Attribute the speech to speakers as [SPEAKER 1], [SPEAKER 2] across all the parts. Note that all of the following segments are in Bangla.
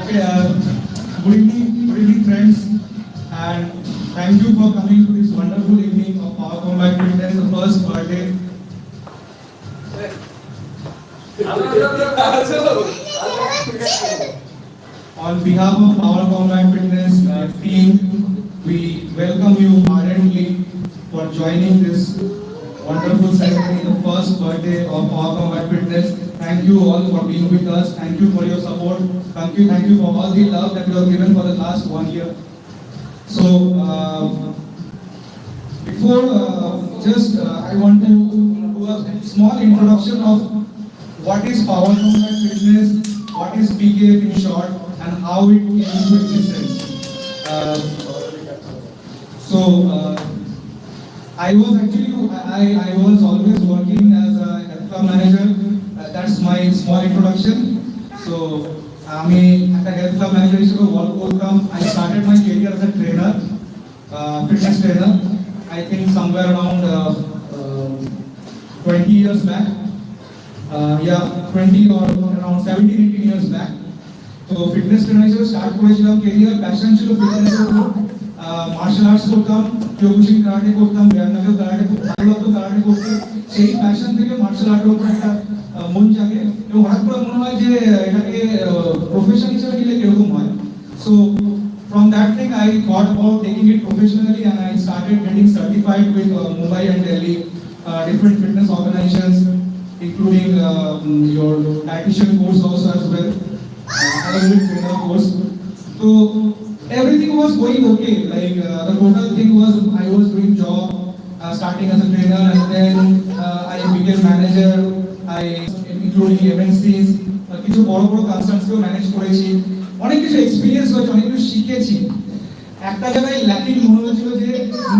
[SPEAKER 1] Okay, good evening, friends, and thank you for coming to this wonderful evening of Power Combat Fitness, the first birthday. On behalf of Power Combat Fitness team, we welcome you ardently for joining this wonderful ceremony, the first birthday of Power Combat Fitness. Thank you all for being with us. Thank you for your support. Thank you for all the love that you have given for the last 1 year. So, I want to do a small introduction of what is Power Combat Fitness, what is PKF in short, and how it came into existence. I was always working as a health club manager. That's my small introduction. So, I at a health club manager হিসেবে work করতাম. I started my career as a trainer, fitness trainer. I think somewhere around 20 years back. 20 or around 17-18 years back. So fitness trainer হিসেবে start করেছিলাম career, passion ছিল fitness এর উপর. মার্শাল আর্টস করতাম, কিয়োকুশিন কারাটে করতাম, ব্যায়ামনাগেও কারাটে খুব ভালো লাগতো কারাটে করতে। সেই প্যাশন থেকে মার্শাল আর্টের উপর একটা মন জাগে এবং হঠাৎ করে মনে হয় যে এটাকে প্রফেশন হিসেবে নিলে কিরকম হয়। So from that thing I thought about taking it professionally and I started getting certified with Mumbai and Delhi different fitness organizations, including your dietitian course also as well, along with trainer course. So everything was going okay. Like the total thing was I was doing job, starting as a trainer, and then I became manager. I including MNCs, কিছু বড় বড় কনসার্নসকেও ম্যানেজ করেছি, অনেক কিছু এক্সপিরিয়েন্স হয়েছে, অনেক কিছু শিখেছি। একটা জায়গায় ল্যাকিং মনে হচ্ছিল যে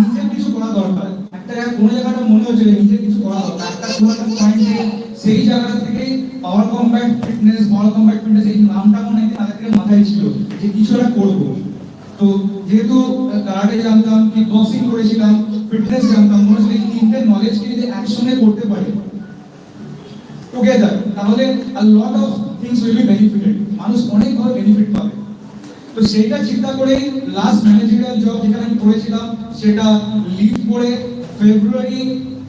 [SPEAKER 1] নিজের কিছু করা দরকার, একটা জায়গায় কোনো জায়গাটা মনে হচ্ছিল নিজের কিছু করা দরকার, একটা কোনো একটা পয়েন্টে সেই জায়গা থেকে পাওয়ার কম্ব্যাট ফিটনেস এই নামটা মনে হয় তাদের থেকে মাথায় ছিল যে কিছু একটা করবো। তো যেহেতু কারাটে জানতাম, কিক বক্সিং করেছিলাম, ফিটনেস জানতাম, মনে হচ্ছিল এই তিনটে নলেজকে যদি একসঙ্গে করতে পারি together, তাহলে a lot of things will be benefited, মানুষ অনেক ভাবে বেনিফিট পাবে। তো সেটা চিন্তা করে লাস্ট ম্যানেজারিয়াল জব যেখানে আমি করেছিলাম সেটা লিভ করে ফেব্রুয়ারি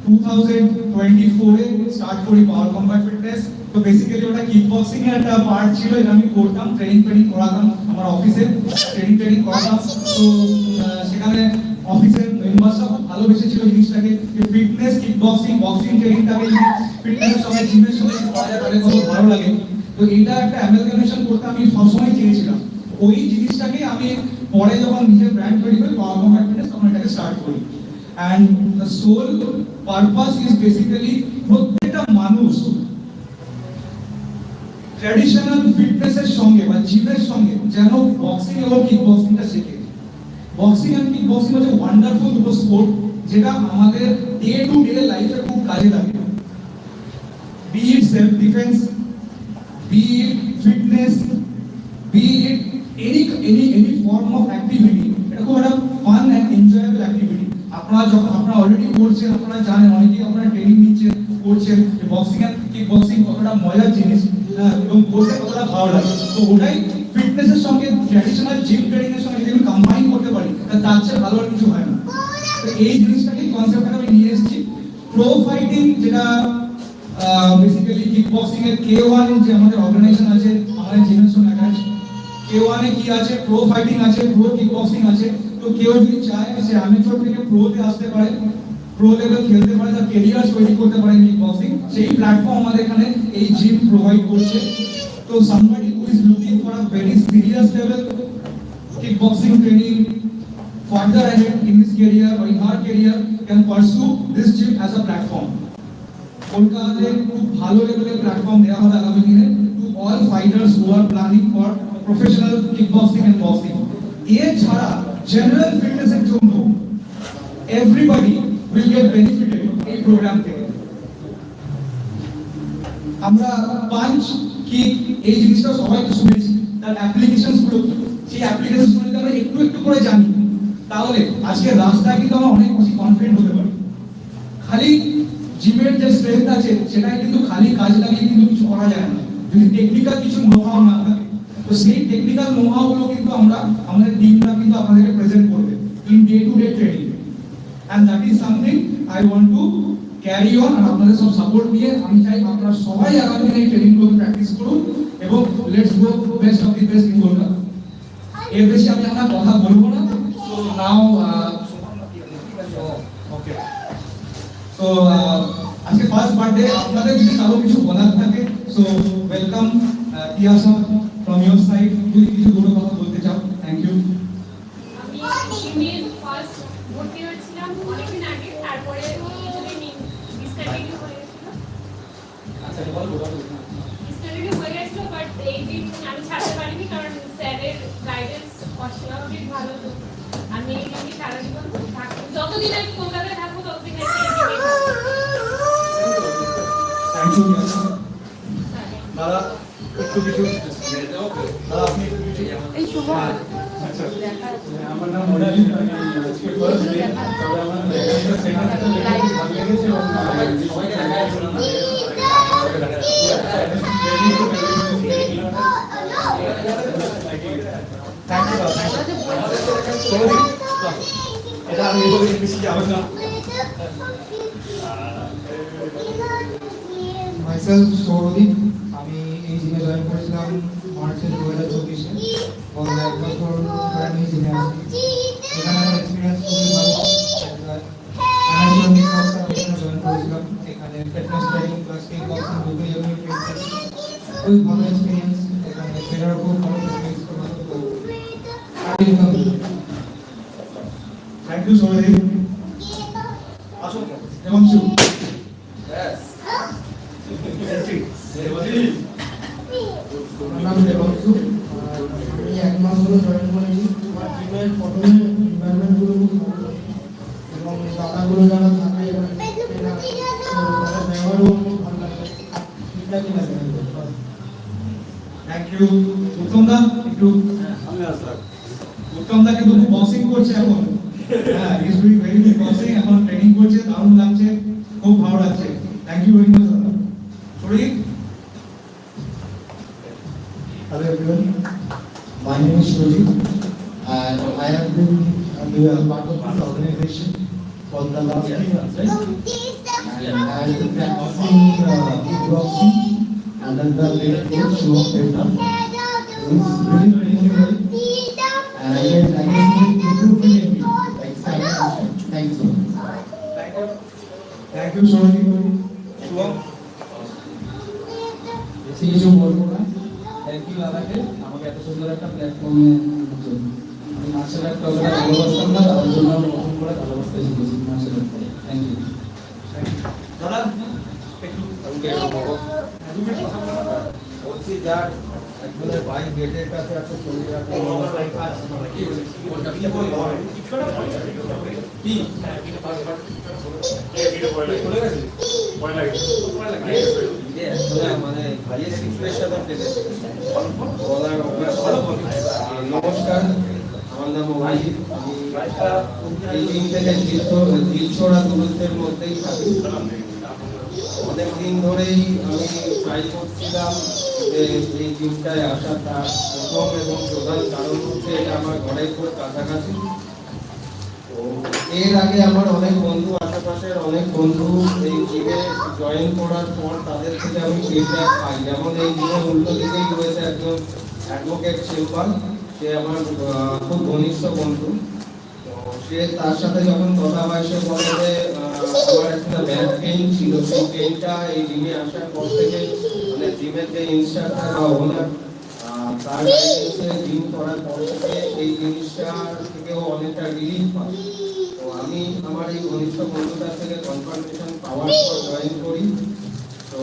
[SPEAKER 1] 2024 এ স্টার্ট করি পাওয়ার কম্ব্যাট ফিটনেস। তো বেসিক্যালি ওটা কিক বক্সিং এর একটা পার্ট ছিল, এটা আমি করতাম, ট্রেনিং করাতাম আমার অফিসে, ট্রেনিং করাতাম। তো সেখানে অফিসের মেম্বারসরা খুব ভালোবেসেছিল জিনিসটাকে, ফিটনেস কিক বক্সিং ট্রেনিংটাকে ফিটনেসের সঙ্গে জিমের সঙ্গে করা যায় তাহলে খুব ভালো লাগে। তো এটা একটা অ্যামালগামেশন করতে আমি সবসময় চেয়েছিলাম। ওই জিনিসটাকে আমি পরে যখন নিজের ব্র্যান্ড তৈরি করি পাওয়ার কম্ব্যাট ফিটনেস, তখন এটাকে স্টার্ট করি। And the sole purpose is basically প্রত্যেকটা মানুষ ট্র্যাডিশনাল ফিটনেসের সঙ্গে বা জিমের সঙ্গে যেন বক্সিং এবং কিক বক্সিংটা শেখে। বক্সিং এন্ড কিক বক্সিং হচ্ছে ওয়ান্ডারফুল দুটো স্পোর্ট যেটা আমাদের ডে টু ডে লাইফে খুব কাজে লাগে। Be it self-defense, be it fitness, be it any form of activity, এটা খুব একটা ফান এন্ড এনজয়েবল অ্যাক্টিভিটি। আপনারা অলরেডি করছেন, আপনারা জানেন, অনেকেই আপনারা ট্রেনিং নিচ্ছেন, করছেন বক্সিং এন্ড কিক বক্সিং কতটা মজার জিনিস এবং করতে কতটা ভালো লাগে। তো ওটাই ফিটনেসের সঙ্গে ট্র্যাডিশনাল জিম ট্রেনিং এর সঙ্গে যদি কম্বাইন করতে পারি তার চেয়ে ভালো আর কিছু হয় না। তো এই জিনিসটাকে কনসেপ্টটাকে আমি নিয়ে এসেছি। প্রো ফাইটিং যেটা বেসিক্যালি কিক বক্সিং এর K1 যে আমাদের অর্গানাইজেশন আছে আমাদের জিমের সঙ্গে অ্যাটাচ, K1 এ কি আছে, প্রো ফাইটিং আছে, প্রো কিক বক্সিং আছে। তো কেউ যদি চায় সে অ্যামেচুর থেকে প্রোতে আসতে পারে, প্রো লেভেল খেলতে পারে, তার ক্যারিয়ার তৈরি করতে পারে কিক বক্সিং, সেই প্ল্যাটফর্ম আমাদের এখানে এই জিম প্রোভাইড করছে। তো somebody who is looking for a very serious level kickboxing training further ahead in his career or in her career can pursue this gym as a platform. কলকাতাতে খুব ভালো লেভেলের প্ল্যাটফর্ম দেওয়া হবে আগামী দিনে to all fighters who are planning for professional kickboxing and boxing. এছাড়া জেনারেল ফিটনেসের জন্য এভরিবডি উইল গেট বেনিফিটেড এই প্রোগ্রাম থেকে। আমরা পাঞ্চ কিক এই জিনিসটা সবাই শুনেছি, তার অ্যাপ্লিকেশনস গুলো সেই অ্যাপ্লিকেশনস গুলো আমরা একটু করে জানি, তাহলে আজকে রাস্তায় কিন্তু আমরা অনেক বেশি কনফিডেন্ট হতে পারি। খালি জিমের যে স্ট্রেংথ আছে সেটাই কিন্তু খালি কাজ লাগিয়ে কিন্তু কিছু করা যায় না, যদি টেকনিক্যাল কিছু নোহাউ না থাকে। তো সেই টেকনিক্যাল নোহাউ গুলো কিন্তু আমরা আমাদের টিমরা কিন্তু আপনাদেরকে প্রেজেন্ট করবে in day to day training, and that is something I want to carry on. আর আপনাদের সব সাপোর্ট দিয়ে আমি চাই আপনারা সবাই আগামী দিনে এই ট্রেনিং গুলো প্র্যাকটিস করুন এবং let's go best of the best in Kolkata. এর বেশি আমি আপনার কথা বলবো না। সো নাও ওকে, সো আজকে ফার্স্ট বার্থডে, আপনাদের যদি কারো কিছু বলার থাকে so welcome Tiyasa from your side, যদি কিছু দুটো কথা বলতে চাও। Thank you.
[SPEAKER 2] আমি জিমের ফার্স্ট ভর্তি হয়েছিলাম অনেকদিন আগে, তারপরে কিছুদিন ডিসকন্টিনিউ হয়ে গেছিল। ডিসকন্টিনিউ হয়ে গেছিল, বাট এই দিন আমি ছাড়তে পারিনি কারণ স্যারের গাইডেন্স অস্বাভাবিক ভালো। তো আমি এই দিনকে সারা জীবন থাকবো, যতদিন আমি কলকাতায় থাকবো ততদিন আমি এই জিমে থাকবো।
[SPEAKER 1] থ্যাংক ইউ দাদা। একটু কিছু দাদা আপনি
[SPEAKER 3] এই শুভ
[SPEAKER 1] আচ্ছা, আমার নাম মোনালি, আমি আজকে ফার্স্ট ডে, তবে আমার সেকেন্ড ভালো লেগেছে এবং সবাইকে দেখা যাচ্ছে না। Thank you thank you. এটা আমি এভাবে বেশি যাবো না।
[SPEAKER 4] myself সৌরদীপ, আমি এই জিমে জয়েন করেছিলাম মার্চের 2024-এ। গত এক বছর ধরে আমি এই জিমে আছি। এখানে আমার এক্সপিরিয়েন্স খুবই ভালো। আমি জয়েন করেছিলাম, এখানে fitness training plus kick boxing দুটোই আমি পেয়েছি। খুবই ভালো এক্সপিরিয়েন্স, এখানে ট্রেনার খুব ভালো এক্সপিরিয়েন্স করলাম। তো
[SPEAKER 1] থ্যাংক ইউ সৌরদীপ। আসুন দেবাংশু।
[SPEAKER 4] আমার নাম দেবাংশু, আমি এক মাস ধরে জয়েন করেছি। আমার জিমের প্রথমে এনভায়রনমেন্টগুলো খুব ভালো এবং দাদাগুলো যারা থাকে এখানে তাদের ব্যবহারও খুব ভালো লাগে, ঠিকঠাকই লাগে।
[SPEAKER 1] থ্যাংক ইউ উত্তম দা। একটু উত্তম দা কিন্তু বক্সিং করছে এখন। হ্যাঁ, is doing very good boxing, এখন ট্রেনিং করছে, দারুণ লাগছে, খুব ভালো লাগছে। থ্যাংক ইউ ভেরি মাচ দাদা। Sourodip.
[SPEAKER 4] Hello everyone, my name is Shojit and I have been part of this organization for the last 3 months, right? And I have been practicing kickboxing under the great coach Shubham Petna. He's really training well and I can see improvement in me, like satisfaction. Thank you so much.
[SPEAKER 1] Thank you Souradip. Shubham.
[SPEAKER 4] বেশি কিছু বলবো না। থ্যাংক ইউ দাদাকে আমাকে এত সুন্দর একটা প্ল্যাটফর্মে আমি মার্শাল আর্ট কতটা ভালোবাসতাম না, তার জন্য আমি নতুন করে ভালোবাসতে শিখেছি মার্শাল আর্ট। থ্যাংক ইউ
[SPEAKER 1] দাদা একটু
[SPEAKER 5] বলছি যার একজনের ভাই গেটের কাছে আছে শরীর আছে মানে ভাইয়ের সিচুয়েশনে ফেলেছে। নমস্কার, আমার নাম ওয়াহিদ, আমি এই দিন থেকে দিলছোড়া দূরত্বের মধ্যেই থাকি। অনেকদিন ধরেই আমি ট্রাই করছিলাম যে এই জিমটায় আসা, তার প্রথম এবং প্রধান কারণ হচ্ছে এটা আমার ঘরের খুব কাছাকাছি। তো এর আগে আমার অনেক বন্ধু, আশেপাশের অনেক বন্ধু এই জিমে জয়েন করার পর তাদের থেকে আমি ফিডব্যাক পাই। যেমন এই জিমের উল্টো দিকেই রয়েছে একজন অ্যাডভোকেট শিল্পাল, সে আমার খুব ঘনিষ্ঠ বন্ধু। তো সে তার সাথে যখন কথা হয় সে বলে যে আমার একটা ব্যাক পেইন ছিল, সেই পেইনটা এই জিমে আসার পর থেকে মানে জিমের যে ইনস্ট্রাক্টর বা ওনার তার গাইডেন্সে জিম করার পর থেকে এই জিনিসটার থেকেও অনেকটা রিলিফ পাই। তো আমি আমার এই ঘনিষ্ঠ বন্ধুটার থেকে কনফার্মেশন পাওয়ার পর জয়েন করি। তো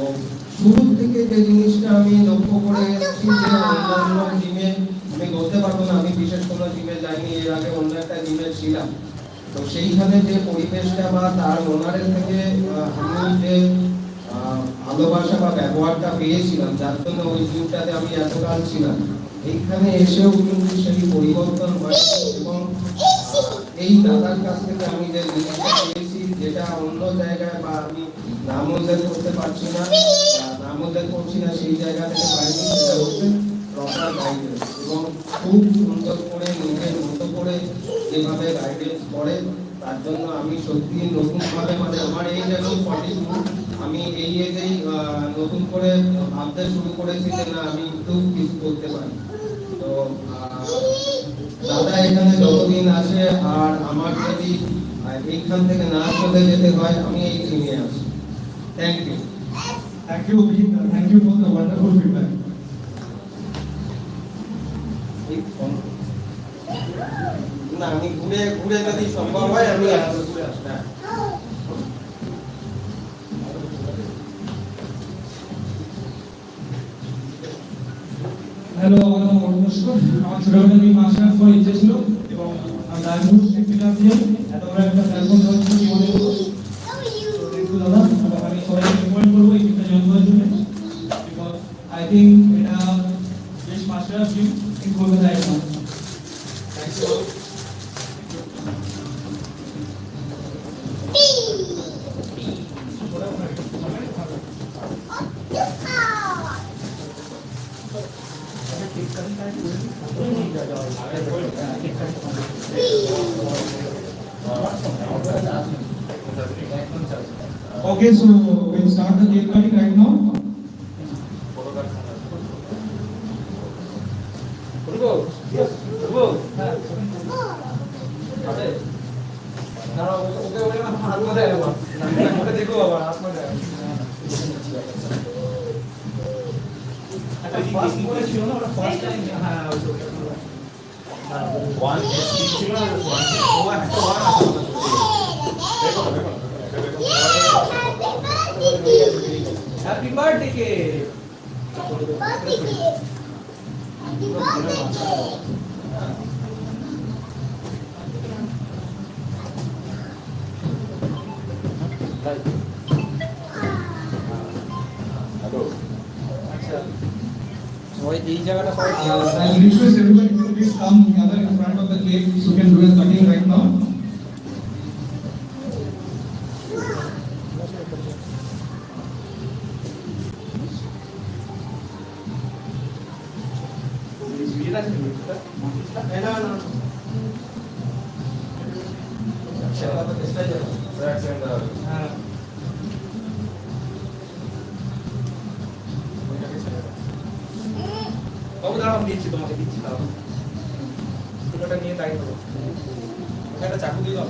[SPEAKER 5] শুরু থেকে যে জিনিসটা আমি লক্ষ্য করে এসেছি যে অন্যান্য জিমে আমি বলতে পারবো না আমি বিশেষ কোনো জিমে যাইনি, এর আগে অন্য একটা জিমে ছিলাম। তো সেইখানে যে পরিবেশটা বা তার ওনারের থেকে আমি যে ভালোবাসা বা ব্যবহারটা পেয়েছিলাম, যার জন্য ওই জিমটাতে আমি এতকাল ছিলাম, এইখানে এসেও কিন্তু সেই পরিবর্তন হয় এবং এই দাদার কাছ থেকে আমি যে জিনিসটা পেয়েছি যেটা অন্য জায়গায় বা আমি নাম উল্লেখ করতে পারছি না, নাম উল্লেখ করছি না সেই জায়গা থেকে পাইনি, সেটা হচ্ছে প্রপার গাইডেন্স এবং খুব সুন্দর করে নিজের মতো করে যেভাবে গাইডেন্স করে তার জন্য আমি সত্যি নতুনভাবে মানে আমার এই যেন 42 আমি এই এজেই নতুন করে ভাবতে শুরু করেছি যে না আমি একটু কিছু করতে পারি। তো দাদা এখানে যতদিন আসে আর আমার যদি এইখান থেকে না চলে যেতে হয় আমি এই টিমে আছি। Thank you.
[SPEAKER 1] Thank you, Abhijit. Thank you for the wonderful feedback.
[SPEAKER 5] না আমি ঘুরে ঘুরে যদি সম্ভব হয় আমি আসবো। হ্যাঁ।
[SPEAKER 1] হ্যালো, আমার নাম নমস্কার। আমার ছোটবেলা থেকে মার্শাল আর্টস করার ইচ্ছে ছিল এবং আমি রাজপুর শিখছিলাম যে এত বড় একটা প্ল্যাটফর্ম দেওয়ার জন্য কি মনে করবো একটু দাদা আমি সবাইকে রিকমেন্ড করবো এই টিমটা জয়েন করার জন্য বিকজ আই থিঙ্ক এটা best martial arts team in Kolkata এখন। Thank you. Okay, so we'll start the cake cutting right now.
[SPEAKER 3] Happy birthday cake. সবাই এই জায়গাটা সবাই
[SPEAKER 1] I request everybody to please come gather in front of the cake so we can do a cutting right now.
[SPEAKER 3] বাবু দাঁড়াও আমি দিচ্ছি তোমাকে দিচ্ছি দাঁড়াও দুটোটা নিয়ে তাই করো একটা চাকু দিয়ে দাও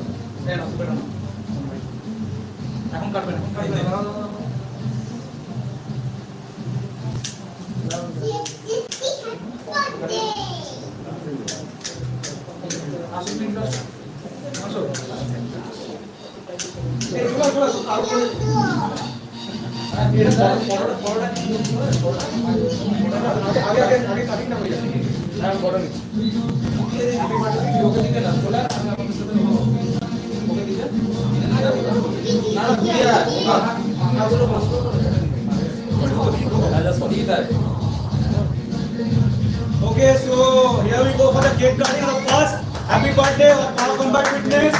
[SPEAKER 3] এই নাও দুটোটা নাও এখন কাটবে না এখন কাটবে না আসো মিনিট আসো এই চলো চলো তারপরে এটা বড়টা বড়টা কি আগে আগে আগে কাটিংটা হয়ে যাবে না বড় নিচ্ছি ওকে দিতে না চলে আমি আপনাদের সাথে ওকে দিতে না না দিয়া না বলো বস Okay, so here we go for the cake cutting of first. Happy birthday, Power Combat Fitness.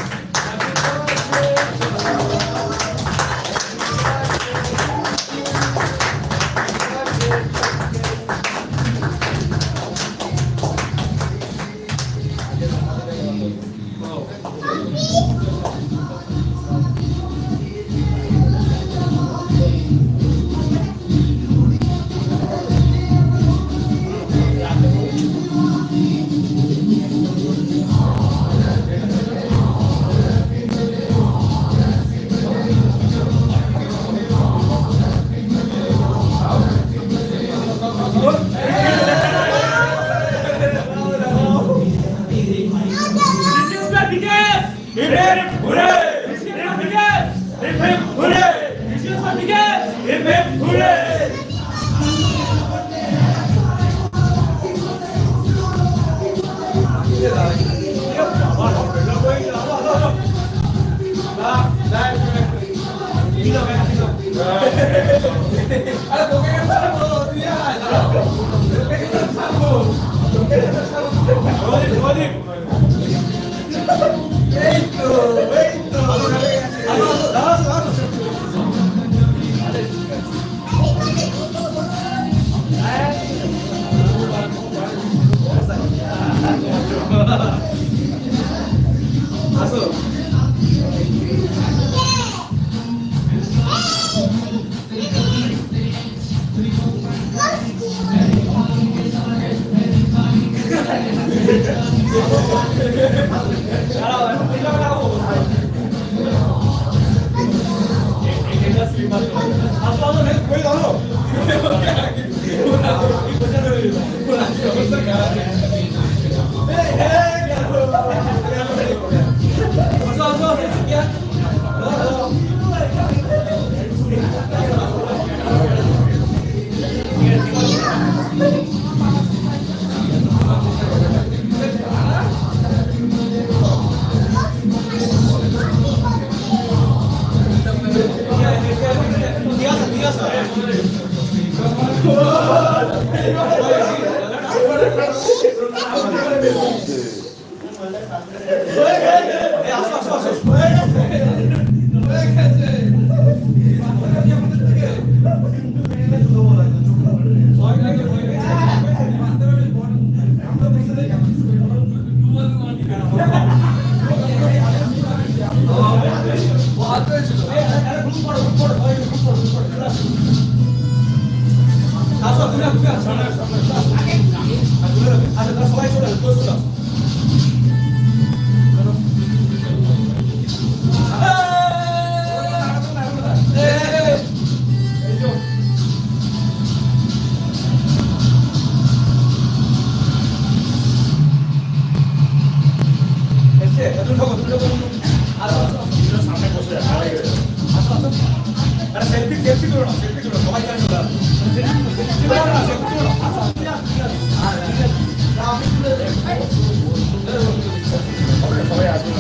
[SPEAKER 3] সবাই আসবে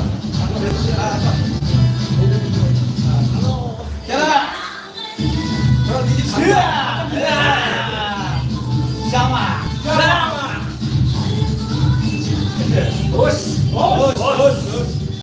[SPEAKER 3] না